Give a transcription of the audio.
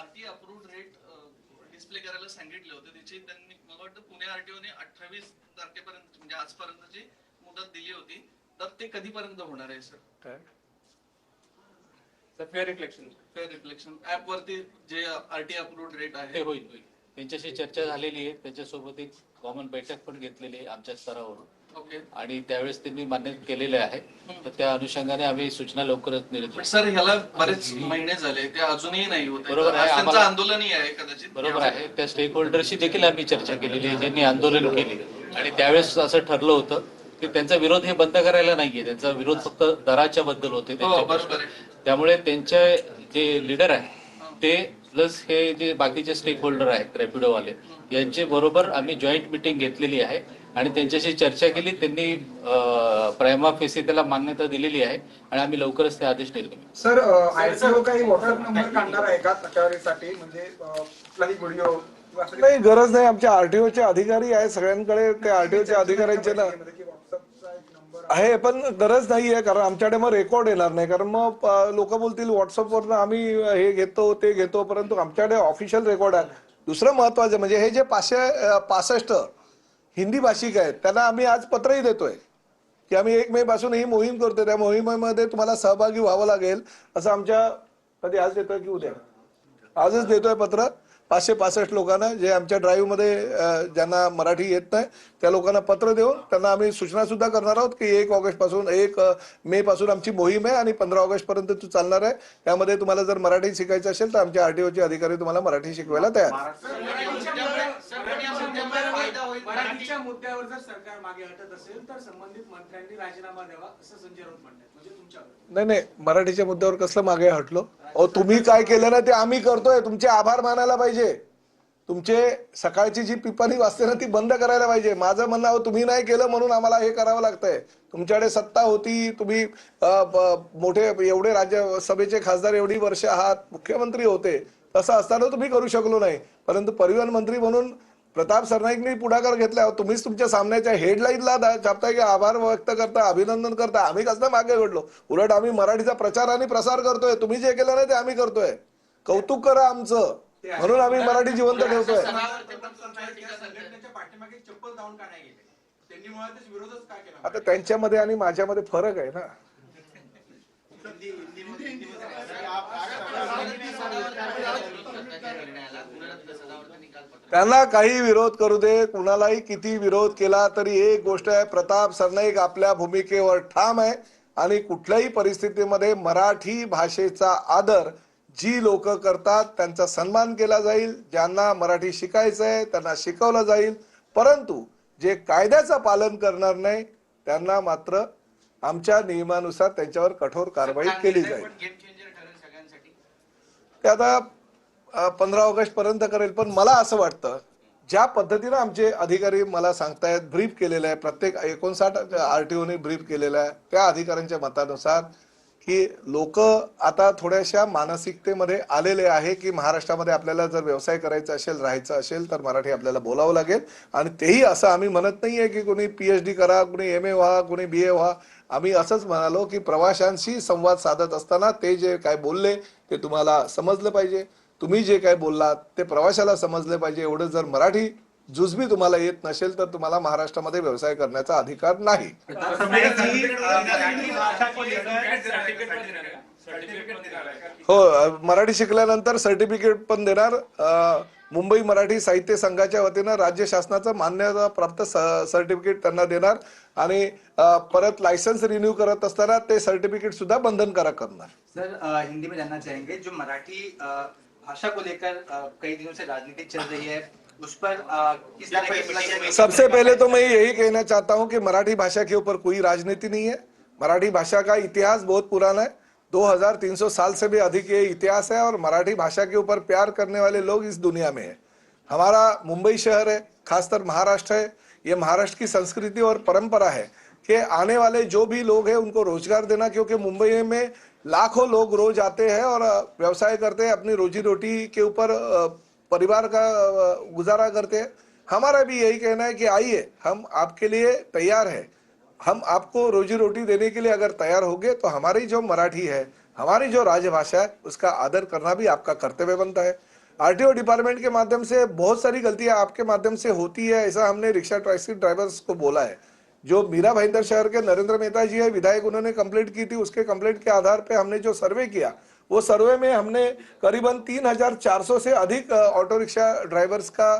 RT approved rate display करायला सांगितले होते, त्याची त्यांनी मला वाटतं पुणे आरटीओने 28 तारखेपर्यंत म्हणजे आजपर्यंतची मुदत दिली होती, तर ते कधीपर्यंत होणार आहे सर? फेअर रिफ्लेक्शन ऍप वरती जे आरटी अप्रूव्ड रेट आहे ते होईल. त्यांच्याशी चर्चा झालेली आहे, त्याच्यासोबत एक कॉमन बैठक पण घेतलेली आहे आमच्या स्तरावरून. ओके. आणि त्यावेळेस त्यांनी मान्य केलेले आहे, तर त्या अनुषंगाने आम्ही सूचना लवकरच निर्देश. सर ह्याला बरेच महिने झाले, ते अजूनही नाही होत. बरोबर आहे, त्यांचं आंदोलनही आहे कदाचित. बरोबर आहे, त्या स्टेक होल्डरशी देखील आम्ही चर्चा केलेली आहे, ज्यांनी आंदोलन केले. आणि त्यावेळेस असं ठरलं होतं की त्यांचा विरोध हे बंद करायला नाहीये, त्यांचा विरोध फक्त दराच्या बद्दल होते. त्यामुळे त्यांचे जे लीडर आहे ते प्लस हे जे बाकीचे स्टेक होल्डर आहेत रॅपिडोवाले, यांचे बरोबर आम्ही जॉईंट मिटिंग घेतलेली आहे आणि त्यांच्याशी चर्चा केली. त्यांनी प्रायमा फेसी त्याला मान्यता दिलेली आहे आणि आम्ही लवकरच ते आदेश देतो. सर, आरटीओ काही व्हॉट्सअप नंबर काढणार आहे का तक्रारीसाठी? म्हणजे कुठलाही व्हिडिओ नाही, गरज नाही. आमच्या आरटीओचे अधिकारी आहे, सगळ्यांकडे त्या आरटीओच्या अधिकाऱ्यांचे ना आहे, पण गरज नाहीये. कारण आमच्याकडे मग रेकॉर्ड येणार नाही, कारण मग लोक बोलतील व्हॉट्सअपवरनं आम्ही हे घेतो ते घेतो, परंतु आमच्याकडे ऑफिशियल रेकॉर्ड आहे. दुसरं महत्वाचं म्हणजे हे जे 565 हिंदी भाषिक आहेत त्यांना आम्ही आज पत्रही देतोय की आम्ही 1 मे पासून ही मोहीम करतोय, त्या मोहिमेमध्ये तुम्हाला सहभागी व्हावं लागेल असं आमच्या कधी आज देतोय की उद्या आजच देतोय पत्र 565 लोकांना, जे आमच्या ड्राईव्ह मध्ये ज्यांना मराठी येत नाही त्या लोकांना पत्र देऊन त्यांना आम्ही सूचना सुद्धा करणार आहोत की 1 ऑगस्ट पासून 1 मे पासून आमची मोहीम आहे आणि 15 ऑगस्ट पर्यंत तू चालणार आहे. त्यामध्ये तुम्हाला जर मराठी शिकायचं असेल तर आमच्या आरटीओचे अधिकारी तुम्हाला मराठी शिकवायला तयार आहेत. मराठीच्या मुद्द्यावर जर सरकार मागे हटत असेल तर संबंधित मंत्र्यांनी राजीनामा द्यावा असं संजय राऊत म्हणतात. म्हणजे तुमच्यावर नाही, मराठीच्या मुद्द्यावर कसलं मागे हटलो? तुम्ही काय केलं ना ते आम्ही करतोय. तुमचे आभार मानायला पाहिजे. तुमचे सकाळची जी पिपाणी वाजते ना ती बंद करायला पाहिजे. माझं म्हणणं तुम्ही नाही केलं म्हणून आम्हाला हे करावं लागतंय. तुमच्याकडे सत्ता होती, तुम्ही मोठे एवढे राज्यसभेचे खासदार एवढी वर्ष आहात, मुख्यमंत्री होते, तसं असताना तुम्ही करू शकलो नाही. परंतु परिवहन मंत्री म्हणून प्रताप सरनाईकनी पुढाकार घेतला. तुम्हीच तुमच्या सामन्याच्या हेडलाईनला छापताय की आभार व्यक्त करता, अभिनंदन करता. आम्ही कसं मागे घडलो? उलट आम्ही मराठीचा प्रचार आणि प्रसार करतोय. तुम्ही जे केलं ना ते आम्ही करतोय. कौतुक करा आमचं, म्हणून आम्ही मराठी जिवंत ठेवतोय. आता त्यांच्यामध्ये आणि माझ्यामध्ये फरक आहे ना. त्यांना काही विरोध करू दे, कुणालाही किती विरोध केला तरी एक गोष्ट आहे, प्रताप सरनाईक आपल्या भूमिकेवर ठाम आहे आणि कुठल्याही परिस्थितीमध्ये मराठी भाषेचा आदर जी लोक करतात त्यांचा सन्मान केला जाईल. ज्यांना मराठी शिकायचं आहे त्यांना शिकवलं जाईल, परंतु जे कायद्याचं पालन करणार नाही त्यांना मात्र आमच्या नियमानुसार त्यांच्यावर कठोर कारवाई केली जाईल. ते आता 15 ऑगस्ट पर्यंत करेल. पण मला असं वाटतं ज्या पद्धतीने आमचे अधिकारी मला सांगतायत, ब्रीफ केलेलं आहे, प्रत्येक 59 आरटीओने ब्रीफ केलेलं आहे, त्या अधिकाऱ्यांच्या मतानुसार की लोक आता थोड्याशा मानसिकतेमध्ये आलेले आहे की महाराष्ट्रामध्ये आपल्याला जर व्यवसाय करायचा असेल, राहायचं असेल तर मराठी आपल्याला बोलावं लागेल. आणि तेही असं आम्ही म्हणत नाहीये की कोणी PhD करा, कोणी MA व्हा, कोणी BA व्हा. आम्ही असंच म्हणालो की प्रवाशांशी संवाद साधत असताना ते जे काय बोलले ते तुम्हाला समजलं पाहिजे. तुम्ही जे काय बोललात ते प्रवाशाला समजले पाहिजे. एवढं जर मराठी जुजबी तुम्हाला येत नसेल तर तुम्हाला महाराष्ट्रामध्ये व्यवसाय करण्याचा अधिकार नाही. हो, मराठी शिकल्यानंतर सर्टिफिकेट पण देणार. मुंबई मराठी साहित्य संघाच्या वतीनं राज्य शासनाचं मान्यता प्राप्त सर्टिफिकेट त्यांना देणार आणि परत लायसन्स रिन्यू करत असताना ते सर्टिफिकेट सुद्धा बंधनकारक करणार. सर, हिंदी में जानना चाहेंगे, जो मराठी भाषा को लेकर कई दिनों से राजनीति चल रही है, उस पर किस तरह की? सबसे पहले तो मैं यही कहना चाहता हूं कि मराठी भाषा के ऊपर कोई राजनीति नहीं है. मराठी भाषा का इतिहास बहुत पुराना है, 2300 साल से भी अधिक ये इतिहास है और मराठी भाषा के ऊपर प्यार करने वाले लोग इस दुनिया में है. हमारा मुंबई शहर है, खासकर महाराष्ट्र है, ये महाराष्ट्र की संस्कृति और परंपरा है कि आने वाले जो भी लोग हैं उनको रोजगार देना, क्योंकि मुंबई में लाखों लोग रोज आते हैं और व्यवसाय करते हैं, अपनी रोजी रोटी के ऊपर परिवार का गुजारा करते हैं. हमारा भी यही कहना है कि आइए, हम आपके लिए तैयार है. हम आपको रोजी रोटी देने के लिए अगर तैयार होंगे तो हमारी जो मराठी है, हमारी जो राजभाषा है, उसका आदर करना भी आपका कर्तव्य बनता है. आरटीओ डिपार्टमेंट के माध्यम से बहुत सारी गलतियां आपके माध्यम से होती है, ऐसा हमने रिक्शा टैक्सी ड्राइवर्स को बोला है। जो मीरा भाईंदर शहर के नरेंद्र मेहता जी है विधायक, उन्होंने कंप्लेंट की थी, उसके कंप्लेंट के आधार पे हमने जो सर्वे किया, वो सर्वे में हमने करीबन 3,400 से अधिक ऑटो रिक्शा ड्राइवर्स का